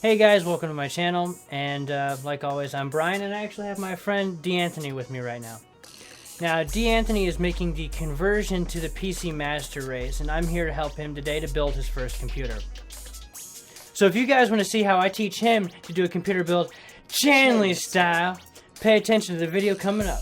Hey guys, welcome to my channel, and like always, I'm Brian, and I actually have my friend D'Anthony with me right now. Now, D'Anthony is making the conversion to the PC Master Race, and I'm here to help him today to build his first computer. So if you guys want to see how I teach him to do a computer build Chanley style, pay attention to the video coming up.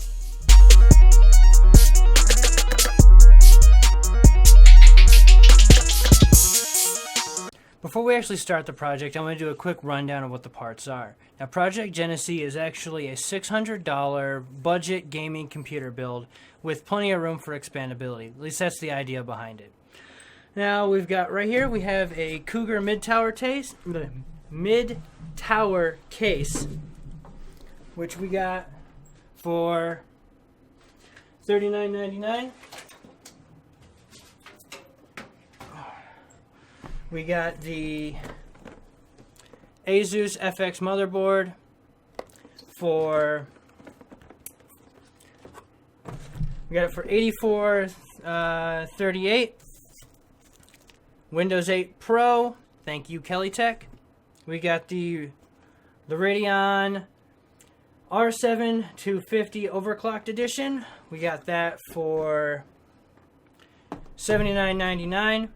Before we actually start the project, I'm going to do a quick rundown of what the parts are. Now, Project Genesee is actually a $600 budget gaming computer build with plenty of room for expandability. At least that's the idea behind it. Now, we've got right here, we have a Cougar mid-tower case, which we got for $39.99. We got the Asus FX motherboard for $84.38. Windows 8 Pro, thank you Kelly Tech. We got the Radeon R7 250 overclocked edition. We got that for $79.99.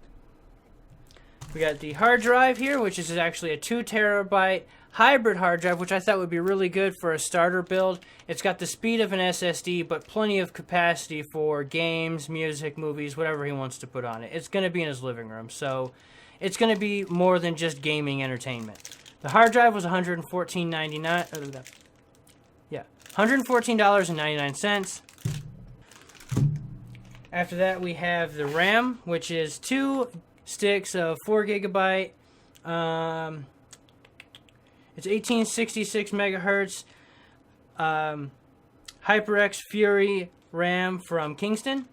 We got the hard drive here, which is actually a 2 terabyte hybrid hard drive, which I thought would be really good for a starter build. It's got the speed of an SSD, but plenty of capacity for games, music, movies, whatever he wants to put on it. It's going to be in his living room, so it's going to be more than just gaming entertainment. The hard drive was $114.99. Yeah, $114.99. After that, we have the RAM, which is 2 sticks of 4 gigabyte. It's 1866 megahertz. HyperX Fury RAM from Kingston,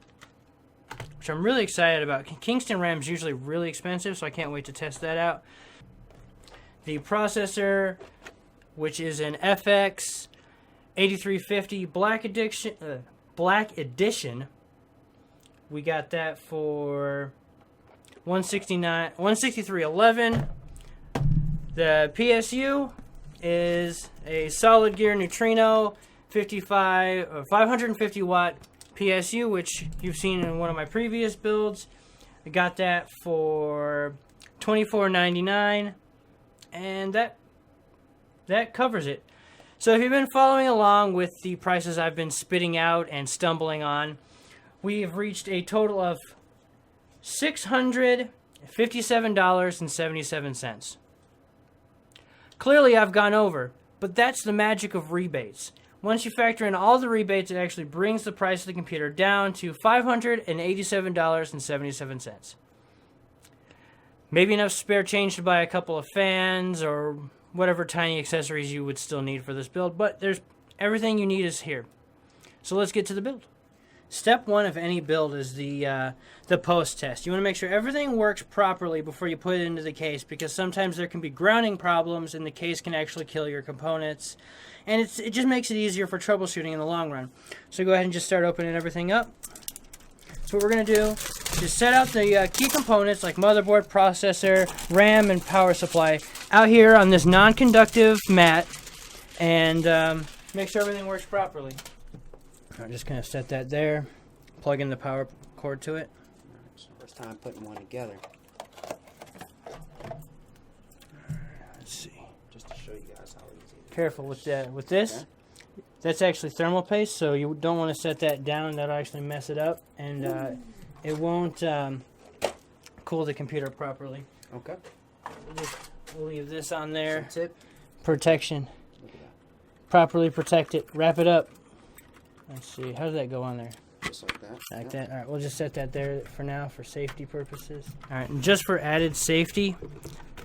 which I'm really excited about. Kingston RAM is usually really expensive, so I can't wait to test that out. The processor, which is an FX 8350 Black Edition. We got that for $163.11. The PSU is a Solid Gear Neutrino 550 watt PSU, which you've seen in one of my previous builds. I got that for $24.99, and that covers it. So if you've been following along with the prices I've been spitting out and stumbling on, we have reached a total of $657.77. Clearly I've gone over, but that's the magic of rebates. Once you factor in all the rebates, it actually brings the price of the computer down to $587.77. Maybe enough spare change to buy a couple of fans or whatever tiny accessories you would still need for this build, but everything you need is here. So let's get to the build. Step 1 of any build is the post test. You want to make sure everything works properly before you put it into the case, because sometimes there can be grounding problems and the case can actually kill your components, and it just makes it easier for troubleshooting in the long run. So go ahead and just start opening everything up. So what we're going to do is set out the key components like motherboard, processor, RAM, and power supply out here on this non-conductive mat, and make sure everything works properly. I'm just going to set that there, plug in the power cord to it. It's the first time putting one together. Let's see. Just to show you guys how easy it is. Careful with that. With this, okay. That's actually thermal paste, so you don't want to set that down. That'll actually mess it up, and it won't cool the computer properly. Okay. We'll leave this on there. Some tip. Protection. Look at that. Properly protect it. Wrap it up. Let's see, how does that go on there? Just like that. Like that? Alright, we'll just set that there for now for safety purposes. Alright, and just for added safety,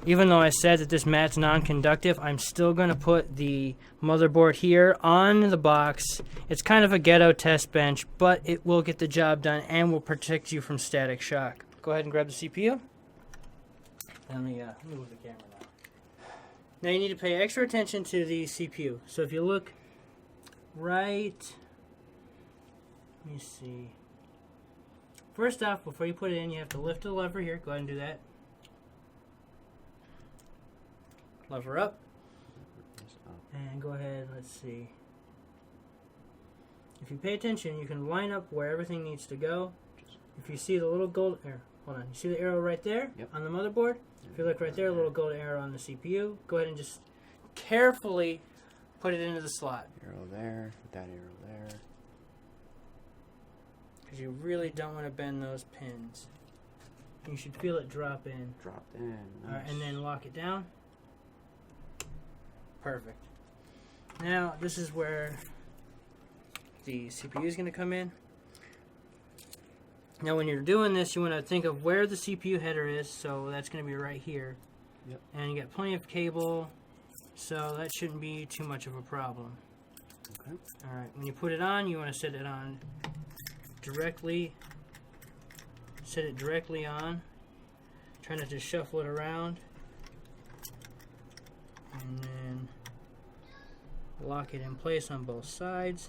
even though I said that this mat's non-conductive, I'm still going to put the motherboard here on the box. It's kind of a ghetto test bench, but it will get the job done and will protect you from static shock. Go ahead and grab the CPU. Let me move the camera now. Now you need to pay extra attention to the CPU. So if you look right... Let me see. First off, before you put it in, you have to lift the lever here. Go ahead and do that. lever up, This up. and go ahead, let's see. If you pay attention, you can line up where everything needs to go. If you see the little gold arrow, hold on, you see the arrow right there Yep. on the motherboard? If you look right there, a little gold arrow on the CPU, go ahead and just carefully put it into the slot. Arrow there, that arrow there. Because you really don't want to bend those pins. You should feel it drop in. Dropped in. Nice. Alright, and then lock it down. Perfect. Now, this is where the CPU is going to come in. Now, when you're doing this, you want to think of where the CPU header is. So that's going to be right here. Yep. And you got plenty of cable, so that shouldn't be too much of a problem. Okay. Alright, when you put it on, you want to set it on directly. Set it directly on. Try not to shuffle it around. And then lock it in place on both sides.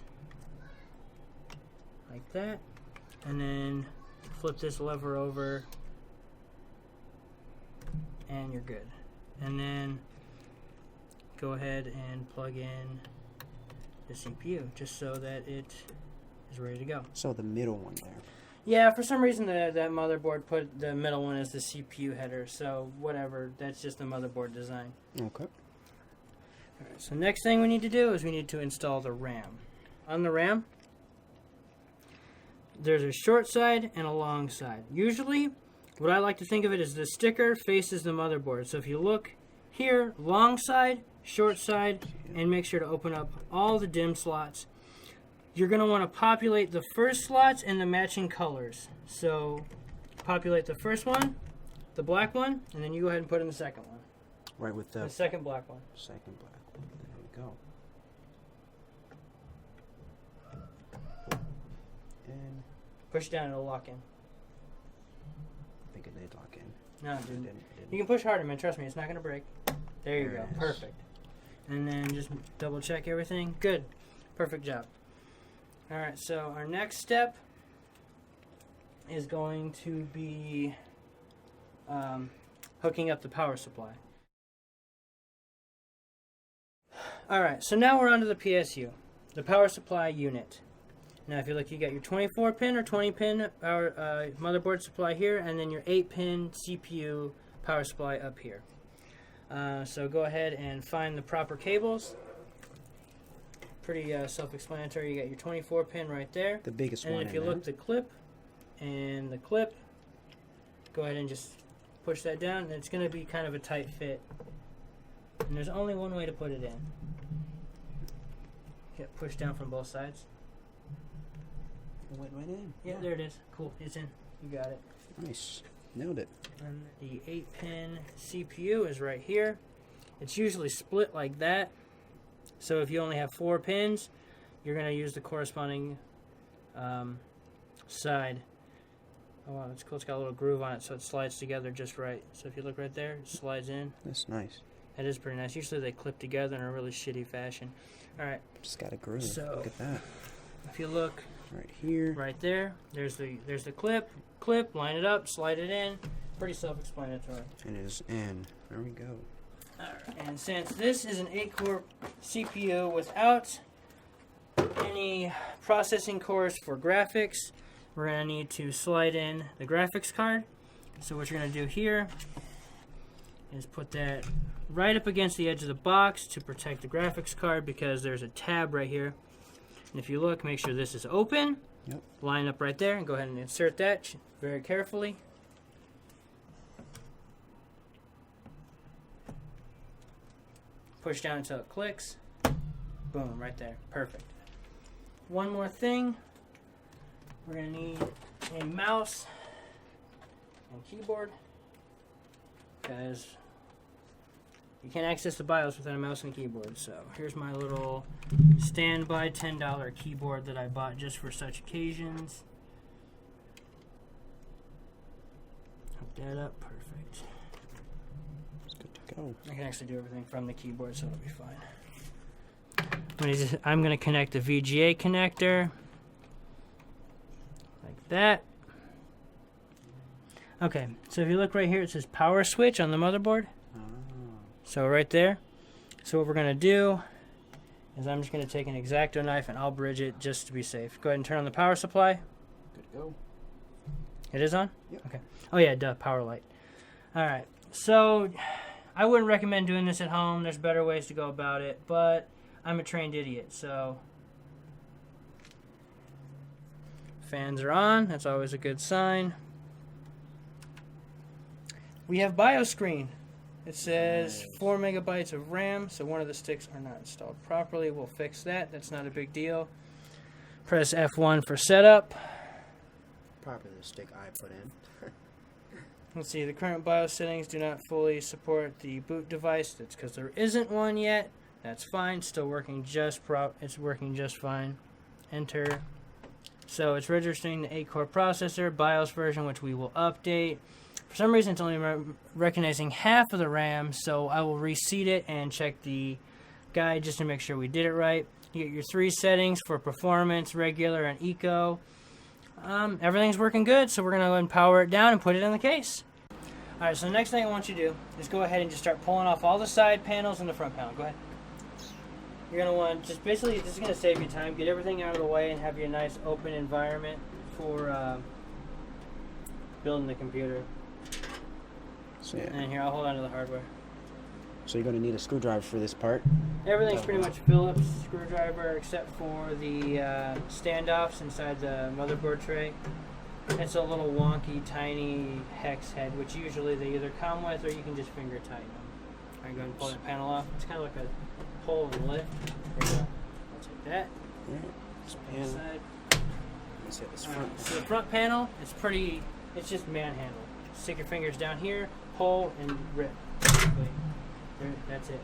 Like that. And then flip this lever over. And you're good. And then go ahead and plug in the CPU just so that it is ready to go. So the middle one there. Yeah, for some reason that motherboard put the middle one as the CPU header, so whatever, that's just the motherboard design. Okay. Alright, so next thing we need to do is we need to install the RAM. On the RAM, there's a short side and a long side. Usually, what I like to think of it is the sticker faces the motherboard. So if you look here, long side, short side, and make sure to open up all the DIMM slots. You're going to want to populate the first slots in the matching colors. So populate the first one, the black one, and then you go ahead and put in the second one. Right with the second black one. second black one. There we go. And Push down and it'll lock in. I think it did lock in. No, it It didn't. didn't. It didn't. You can push harder, man. Trust me, it's not going to break. There you There go. it is. Perfect. And then just double check everything. Good. Perfect job. Alright, so our next step is going to be hooking up the power supply. Alright, so now we're onto the PSU, the power supply unit. Now if you look, you got your 24 pin or 20 pin power, motherboard supply here, and then your 8 pin CPU power supply up here. So go ahead and find the proper cables. Pretty self-explanatory. You got your 24 pin right there. The biggest And one. if you in look, the clip and the clip, go ahead and just push that down, and it's going to be kind of a tight fit. And there's only one way to put it in. Get pushed down from both sides. there. Went right in. Yeah, there it is. Cool. It's in. You got it. Nice. Nailed it. And the 8 pin CPU is right here. It's usually split like that. So if you only have 4 pins, you're going to use the corresponding side. Oh wow, it's cool. It's got a little groove on it, so it slides together just right. So if you look right there, it slides in. That's nice. That is pretty nice. Usually they clip together in a really shitty fashion. Alright, Just got a groove. So- Look at that. if you look Right here. right there, there's the clip, line it up, slide it in. Pretty self-explanatory. And it is in. There we go. Alright, and since this is an 8-core CPU without any processing cores for graphics, we're going to need to slide in the graphics card. So what you're going to do here is put that right up against the edge of the box to protect the graphics card, because there's a tab right here. And if you look, make sure this is open. Yep. Line up right there and go ahead and insert that very carefully. Push down until it clicks. Boom, right there. Perfect. One more thing. We're going to need a mouse and keyboard, because you can't access the BIOS without a mouse and keyboard. So here's my little standby $10 keyboard that I bought just for such occasions. Hook that up. Perfect. It's good to go. I can actually do everything from the keyboard, so it'll be fine. I'm going to connect the VGA connector like that. Okay, so if you look right here, it says power switch on the motherboard. Ah. So right there. So what we're going to do is I'm just going to take an X-Acto knife and I'll bridge it just to be safe. Go ahead and turn on the power supply. Good to go. It is on? Yep. Okay. Oh yeah, duh, power light. Alright, so I wouldn't recommend doing this at home. There's better ways to go about it, but I'm a trained idiot, so... Fans are on. That's always a good sign. We have BIOS screen. It says 4 megabytes of RAM, so one of the sticks are not installed properly. We'll fix that. That's not a big deal. Press F1 for setup. Probably the stick I put in. Let's see, the current BIOS settings do not fully support the boot device. That's because there isn't one yet. That's fine. Still working it's working just fine. Enter. So it's registering the 8-core processor, BIOS version, which we will update. For some reason, it's only recognizing half of the RAM, so I will reseat it and check the guide just to make sure we did it right. You get your 3 settings for performance, regular, and eco. Everything's working good, so we're going to go ahead and power it down and put it in the case. Alright, so the next thing I want you to do is go ahead and just start pulling off all the side panels and the front panel. Go ahead. You're going to want, just basically, this is going to save you time. Get everything out of the way and have your nice open environment for building the computer. So, yeah. And here, I'll hold on to the hardware. So you're going to need a screwdriver for this part. Everything's pretty much Phillips screwdriver except for the standoffs inside the motherboard tray. It's a little wonky, tiny hex head, which usually they either come with or you can just finger tighten them. Alright, go ahead and pull that panel off. It's kind of like a hole in the lid. There you go. I'll take that. Alright. This panel. Inside. Let's hit this Alright, front. so the front panel, it's just manhandle. Stick your fingers down here, pull, and rip. Basically. There, that's it.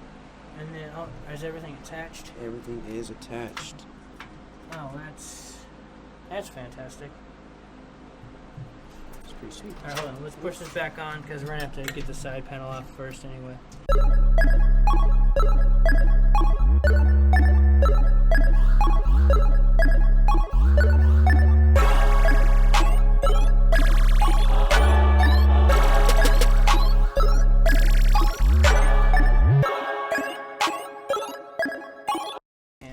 And then, oh, is everything attached? Everything is attached. Oh, that's fantastic. It's pretty sweet. Alright, hold on. Let's push this back on because we're going to have to get the side panel off first anyway.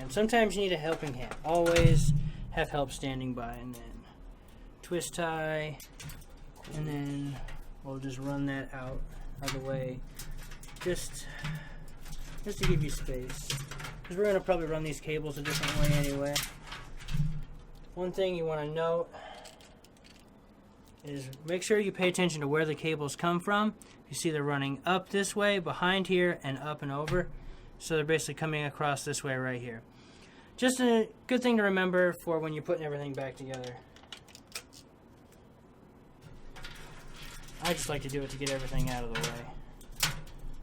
Sometimes you need a helping hand. Always have help standing by. And then twist tie. And then we'll just run that out of the way. Just to give you space. Because we're going to probably run these cables a different way anyway. One thing you want to note is make sure you pay attention to where the cables come from. You see they're running up this way, behind here, and up and over. So they're basically coming across this way right here. Just a good thing to remember for when you're putting everything back together. I just like to do it to get everything out of the way.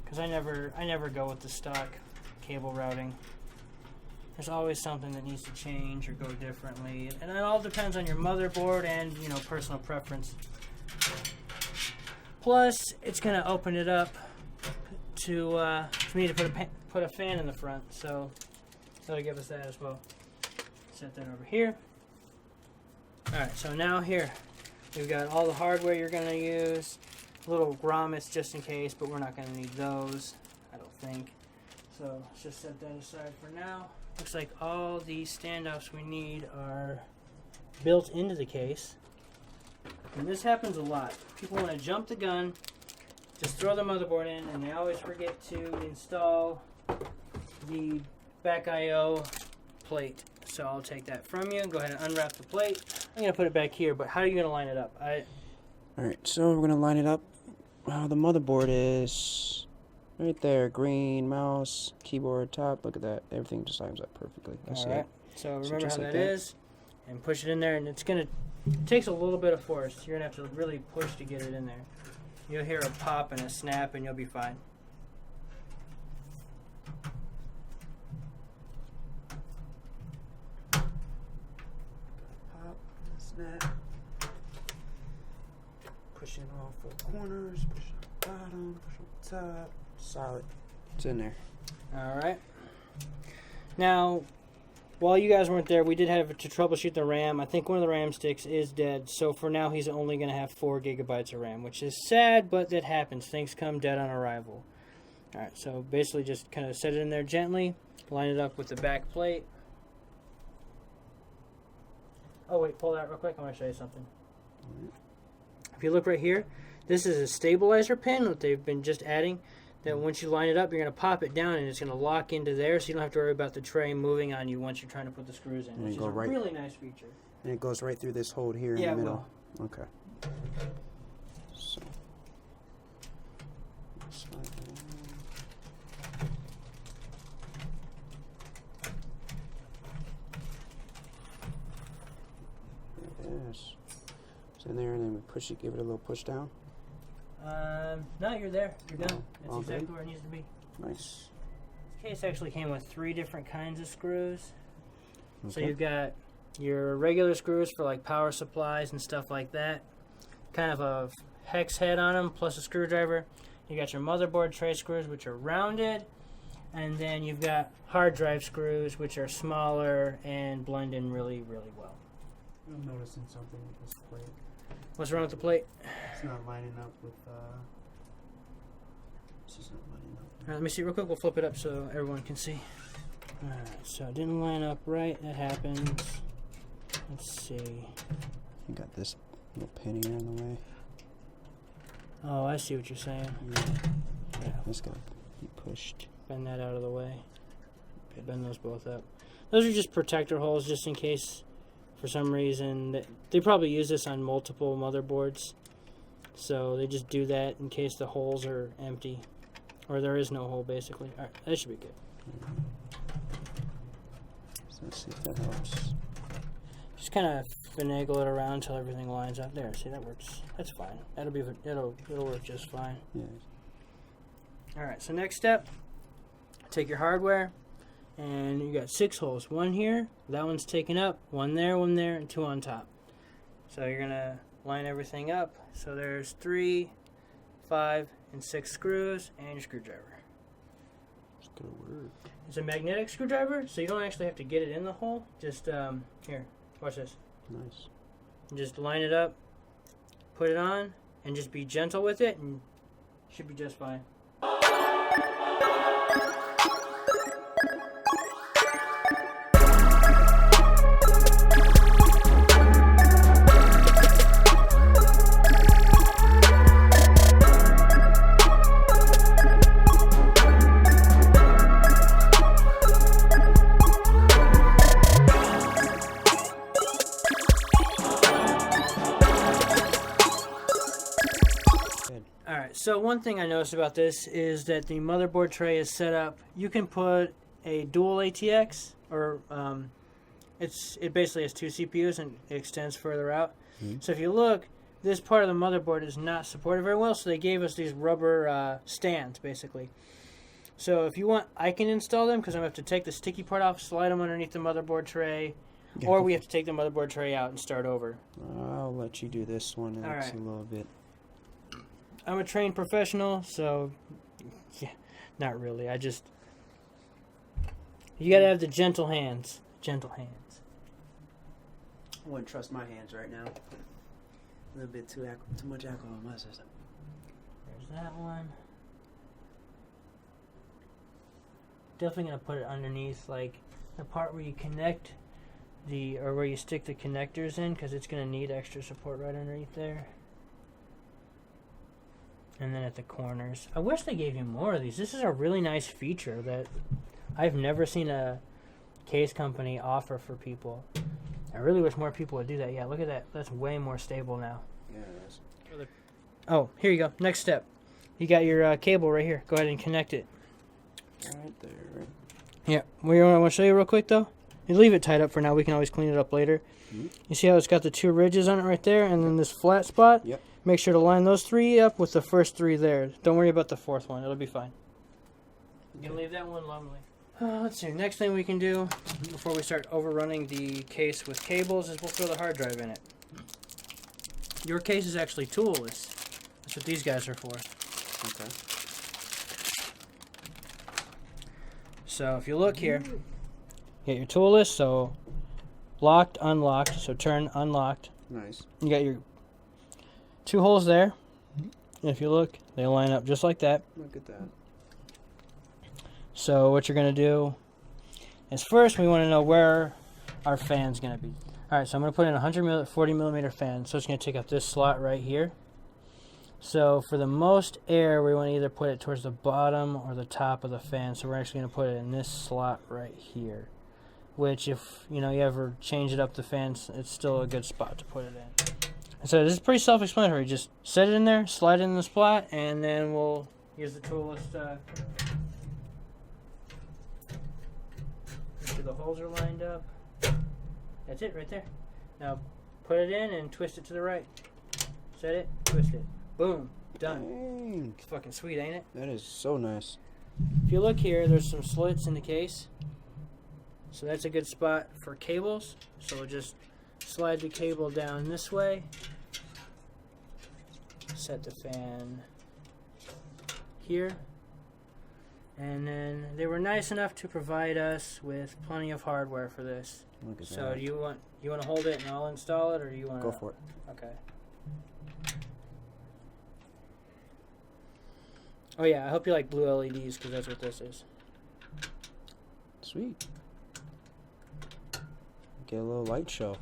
Because I never go with the stock cable routing. There's always something that needs to change or go differently. And it all depends on your motherboard and, you know, personal preference. Plus, it's going to open it up to for me to put a fan in the front. So that'll give us that as well. Set that over here. Alright, so now here we've got all the hardware you're going to use. Little grommets just in case, but we're not going to need those, I don't think. So let's just set that aside for now. Looks like all these standoffs we need are built into the case. And this happens a lot. People want to jump the gun, just throw the motherboard in, and they always forget to install the back I/O plate. So I'll take that from you and go ahead and unwrap the plate. I'm going to put it back here, but how are you going to line it up? Alright, so we're going to line it up. The motherboard is right there. Green, mouse, keyboard, top. Look at that. Everything just lines up perfectly. Alright, so remember just how like that is. And push it in there, and it takes a little bit of force. You're going to have to really push to get it in there. You'll hear a pop and a snap, and you'll be fine. Pop, snap. Pushing all 4 corners, push on the bottom, push on the top. Solid. It's in there. Alright. Now, while you guys weren't there, we did have to troubleshoot the RAM. I think one of the RAM sticks is dead, so for now he's only going to have 4 gigabytes of RAM, which is sad, but that happens. Things come dead on arrival. Alright, so basically just kind of set it in there gently, line it up with the back plate. Oh wait, pull that real quick, I want to show you something. If you look right here, this is a stabilizer pin that they've been just adding, that once you line it up, you're going to pop it down and it's going to lock into there, so you don't have to worry about the tray moving on you once you're trying to put the screws in, which is a really nice feature. And it goes right through this hole here in the middle. Okay. So. Slide that in. There it is. It's in there, and then we push it, give it a little push down. No, you're there. You're done. That's all exactly good? where it needs to be. Nice. This case actually came with 3 different kinds of screws. Okay. So you've got your regular screws for like power supplies and stuff like that. Kind of a hex head on them, plus a screwdriver. You got your motherboard tray screws, which are rounded. And then you've got hard drive screws, which are smaller and blend in really, really well. I'm noticing something with this plate. What's wrong with the plate? It's not lining up with, it's just not lining up. Alright, let me see real quick. We'll flip it up so everyone can see. Alright, so it didn't line up right. That happens. Let's see. You got this little pin here in the way. Oh, I see what you're saying. Yeah, this got to be pushed. Bend that out of the way. Bend those both up. Those are just protector holes, just in case, for some reason, they probably use this on multiple motherboards. So they just do that in case the holes are empty, or there is no hole, basically. All right, that should be good. So let's see if that helps. Just kind of finagle it around until everything lines up. There, see, that works. That's fine. It'll work just fine. Yeah. All right. So next step, take your hardware, and you got 6 holes. 1 here, that one's taken up. 1 there, and 2 on top. So you're gonna line everything up. So there's 3, 5, and 6 screws, and your screwdriver. It's gonna work. It's a magnetic screwdriver, so you don't actually have to get it in the hole. Just here, watch this. Nice. Just line it up, put it on, and just be gentle with it, and it should be just fine. Alright, so one thing I noticed about this is that the motherboard tray is set up. You can put a dual ATX, or it basically has 2 CPUs and it extends further out. So if you look, this part of the motherboard is not supported very well, so they gave us these rubber stands, basically. So if you want, I can install them, because I'm going to have to take the sticky part off, slide them underneath the motherboard tray, or we have to take the motherboard tray out and start over. I'll let you do this one. It looks a little bit. I'm a trained professional, so yeah, not really. You gotta have the gentle hands. Gentle hands. I wouldn't trust my hands right now. A little bit too much alcohol in my system. There's that one. Definitely gonna put it underneath, like the part where you connect or where you stick the connectors in, because it's gonna need extra support right underneath there. And then at the corners. I wish they gave you more of these. This is a really nice feature that I've never seen a case company offer for people. I really wish more people would do that. Yeah, look at that. That's way more stable now. Yeah, it is. Oh, here you go. Next step. You got your cable right here. Go ahead and connect it. Right there, right? Yeah. I want to show you real quick, though. You leave it tied up for now. We can always clean it up later. You see how it's got the 2 ridges on it right there, and then this flat spot? Yep. Make sure to line those 3 up with the first 3 there. Don't worry about the 4th one. It'll be fine. You can leave that one lonely. Let's see. Next thing we can do before we start overrunning the case with cables is we'll throw the hard drive in it. Your case is actually toolless. That's what these guys are for. Okay. So if you look here, you get your toolless, so locked, unlocked, so turn, unlocked. Nice. You got your 2 holes there. And if you look, they line up just like that. Look at that. So what you're going to do is first we want to know where our fan's going to be. Alright, so I'm going to put in a 140 millimeter fan, so it's going to take up this slot right here. So for the most air, we want to either put it towards the bottom or the top of the fan. So we're actually going to put it in this slot right here. Which, if you ever change it up the fan, it's still a good spot to put it in. So this is pretty self-explanatory. Just set it in there, slide it in the spot, and then we'll use the tool list. Make sure the holes are lined up. That's it right there. Now put it in and twist it to the right. Set it, twist it. Boom. Done. Dang. It's fucking sweet, ain't it? That is so nice. If you look here, there's some slits in the case. So that's a good spot for cables. So we'll just slide the cable down this way. Set the fan here. And then they were nice enough to provide us with plenty of hardware for this. Look at So that. do you want to hold it and I'll install it, or do you want to Go for it. Okay. Oh yeah, I hope you like blue LEDs because that's what this is. Sweet. Get a little light show.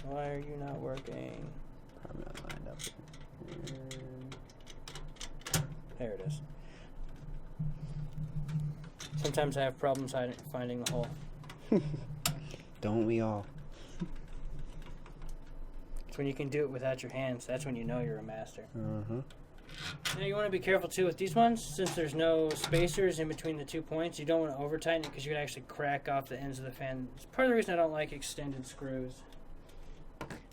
Why are you not working? Probably not lined up. There it is. Sometimes I have problems finding the hole. Don't we all? It's when you can do it without your hands. That's when you know you're a master. Uh-huh. Now you want to be careful too with these ones. Since there's no spacers in between the 2 points, you don't want to over tighten it because you could actually crack off the ends of the fan. It's part of the reason I don't like extended screws.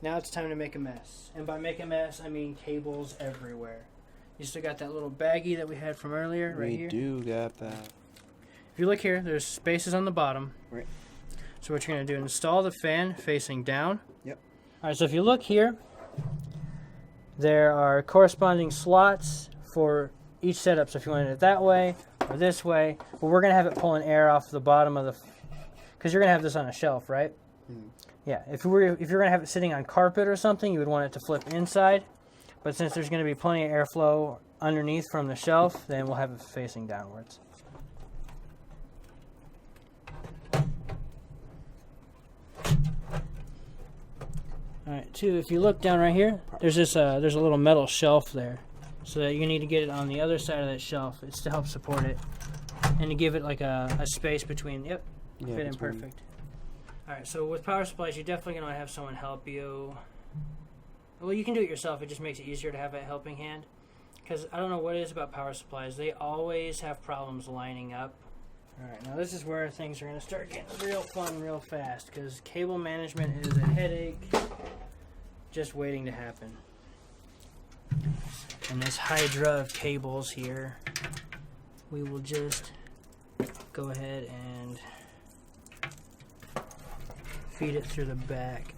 Now it's time to make a mess. And by make a mess, I mean cables everywhere. You still got that little baggie that we had from earlier right here? We do got that. If you look here, there's spaces on the bottom. Right. So what you're going to do, install the fan facing down. Yep. Alright, so if you look here, there are corresponding slots for each setup. So if you want it that way or this way, but we're going to have it pulling air off the bottom of the... Because you're going to have this on a shelf, right? Mm. Yeah, if you're going to have it sitting on carpet or something, you would want it to flip inside. But since there's going to be plenty of airflow underneath from the shelf, then we'll have it facing downwards. Alright, too, if you look down right here, there's this there's a little metal shelf there. So that you need to get it on the other side of that shelf. It's to help support it. And to give it like a space between, yep, Yeah, fit in perfect. Alright, so with power supplies, you're definitely going to have someone help you. Well, you can do it yourself. It just makes it easier to have a helping hand. Because I don't know what it is about power supplies. They always have problems lining up. Alright, now this is where things are going to start getting real fun real fast. Because cable management is a headache just waiting to happen. And this hydra of cables here, we will just go ahead and feed it through the back.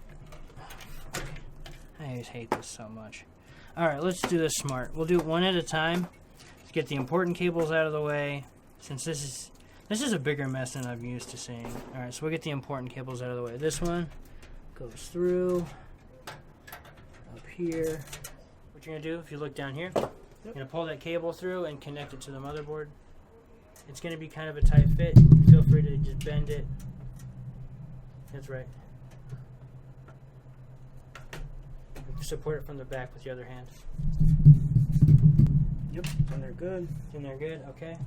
I always hate this so much. Alright, let's do this smart. We'll do it one at a time. Let's get the important cables out of the way. Since this is a bigger mess than I'm used to seeing. Alright, so we'll get the important cables out of the way. This one goes through up here. What you're going to do, if you look down here, you're going to pull that cable through and connect it to the motherboard. It's going to be kind of a tight fit. Feel free to just bend it. That's right. Support it from the back with the other hand. Yep, and they're good. And they're good, okay.